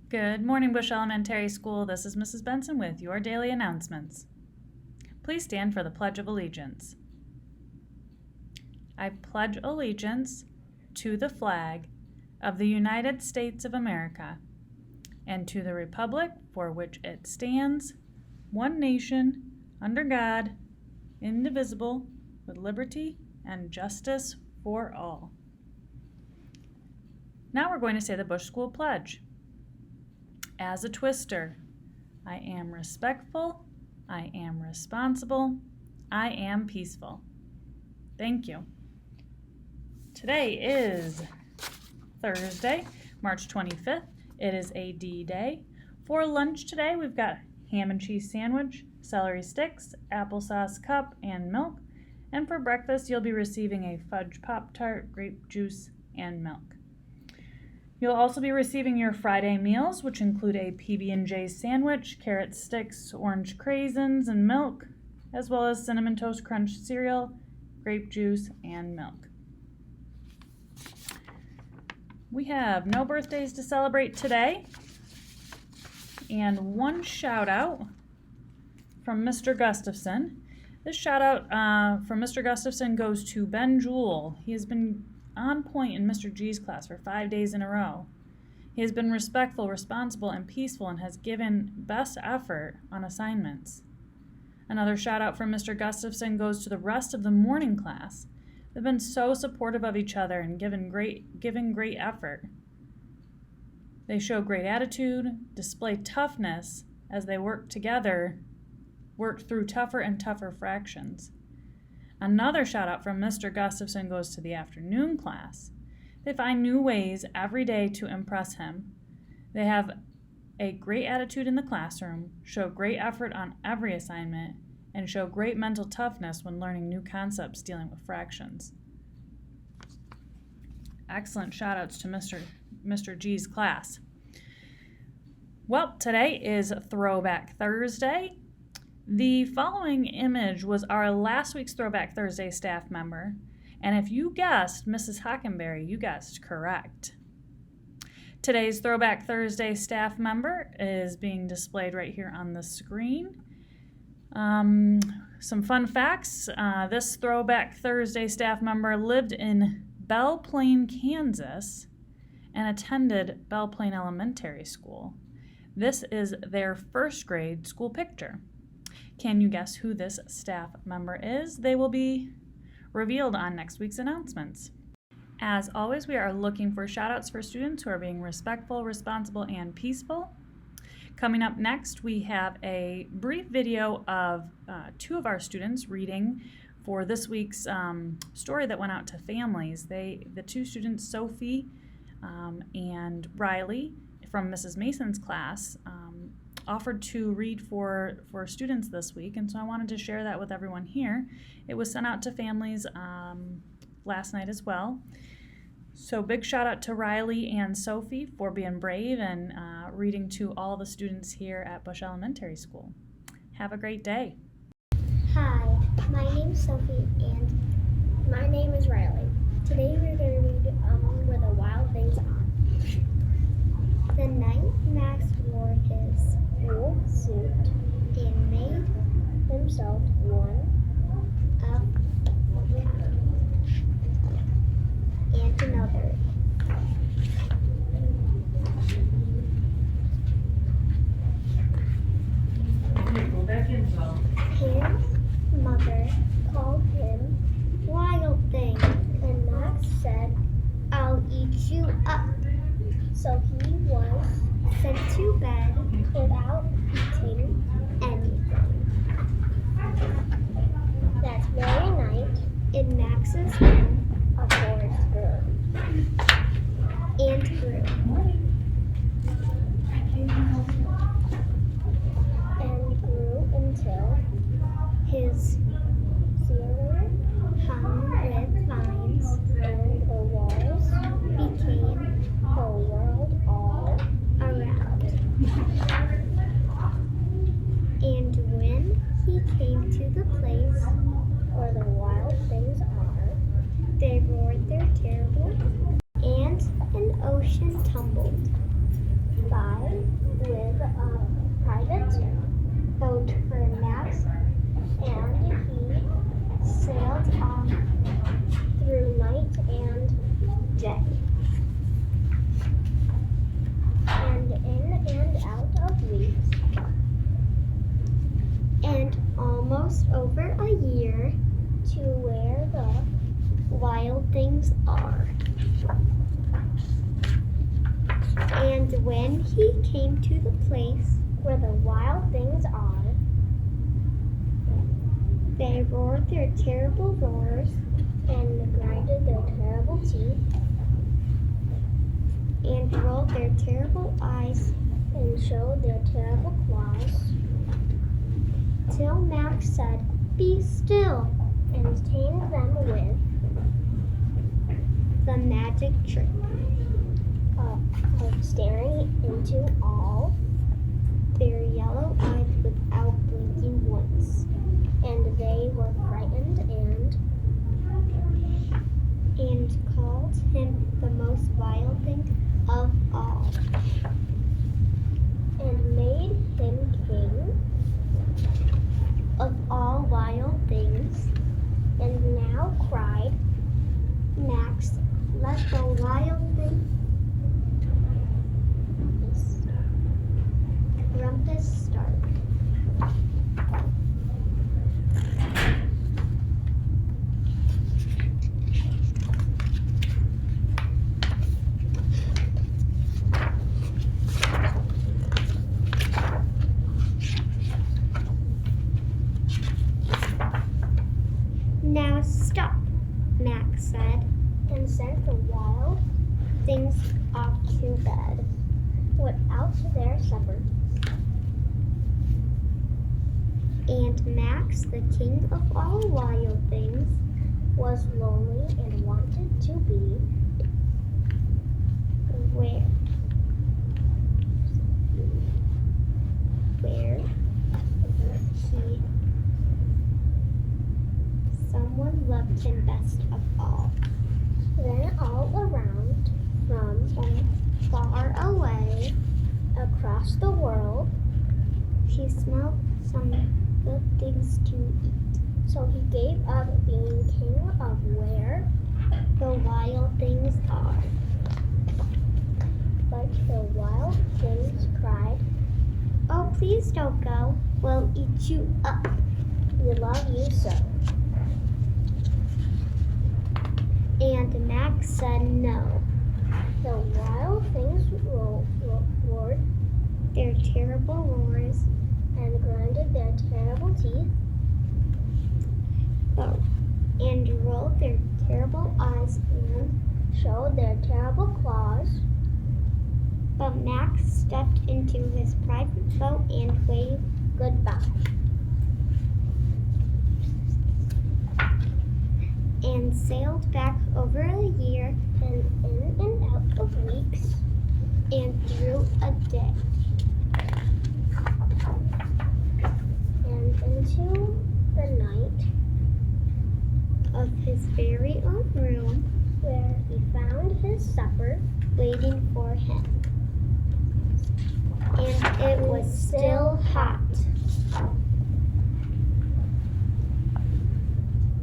Good morning, Bush Elementary School. This is Mrs. Benson with your daily announcements. Please stand for the Pledge of Allegiance. I pledge allegiance to the flag of the United States of America and to the republic for which it stands, one nation, under God, indivisible, with liberty and justice for all. Now we're going to say the Bush School Pledge. As a twister, I am respectful, I am responsible, I am peaceful. Thank you. Today is Thursday, March 25th. It is a D-Day. For lunch today, we've got ham and cheese sandwich, celery sticks, applesauce cup, and milk. And for breakfast, you'll be receiving a fudge Pop-Tart, grape juice, and milk. You'll also be receiving your Friday meals, which include a PB&J sandwich, carrot sticks, orange craisins, and milk, as well as Cinnamon Toast Crunch cereal, grape juice, and milk. We have no birthdays to celebrate today, and one shout out from Mr. Gustafson. This shout out from Mr. Gustafson goes to Ben Jewell. He has been on point in Mr. G's class for 5 days in a row. He has been respectful, responsible, and peaceful and has given best effort on assignments. Another shout out from Mr. Gustafson goes to the rest of the morning class. They've been so supportive of each other and giving great effort. They show great attitude, display toughness as they work together, work through tougher and tougher fractions. Another shout out from Mr. Gustafson goes to the afternoon class. They find new ways every day to impress him. They have a great attitude in the classroom, show great effort on every assignment, and show great mental toughness when learning new concepts dealing with fractions. Excellent shout outs to Mr. G's class. Well, today is Throwback Thursday. The following image was our last week's Throwback Thursday staff member, and if you guessed Mrs. Hockenberry, you guessed correct. Today's Throwback Thursday staff member is being displayed right here on the screen. Some fun facts. This Throwback Thursday staff member lived in Belle Plaine, Kansas, and attended Belle Plaine Elementary School. This is their first grade school picture. Can you guess who this staff member is? They will be revealed on next week's announcements. As always, we are looking for shout-outs for students who are being respectful, responsible, and peaceful. Coming up next, we have a brief video of two of our students reading for this week's story that went out to families. The two students, Sophie and Riley from Mrs. Mason's class, offered to read for students this week, and so I wanted to share that with everyone here. It was sent out to families last night as well. So big shout out to Riley and Sophie for being brave and reading to all the students here at Bush Elementary School. Have a great day. Hi, my name's Sophie and my name is Riley. Today we're going to read Where the Wild Things Are. The night Max wore his wool suit and made himself one up and another. His mother called him Wild Thing, and Max said, "I'll eat you up." So he was sent to bed without eating anything. That very night, in Max's den, a forest grew and grew and grew until his ceiling hung with vines and the walls became a world all around. And when he came to the place where the wild things are, they roared their terrible, and an ocean tumbled. private boat for Max, and he sailed on through night and day, and in and out of weeks, and almost over a year to where the wild things are. And when he came to the place where the wild things are, they roared their terrible roars and grinded their terrible teeth and rolled their terrible eyes and showed their terrible claws, till Max said, "Be still," and tamed them with the magic trick of staring into all their yellow eyes without blinking once. And they were frightened and called him the most vile thing of all, and made him king of all wild things. And now cried Max, "Let the wild thing rumpus start." "Now stop," Max said, and sent the wild things off to bed without their supper. And Max, the king of all wild things, was lonely and wanted to be where someone loved him best of all. Then all around, from far away, across the world, he smelled some good things to eat. So he gave up being king of where the wild things are. But the wild things cried, "Oh, please don't go. We'll eat you up. We love you so." And Max said no. The wild things roared their terrible roars and grinded their terrible teeth and rolled their terrible eyes and showed their terrible claws. But Max stepped into his private boat and waved goodbye, and sailed back over a year and in and out of weeks and through a day, and into the night of his very own room, where he found his supper waiting for him. And it was still hot.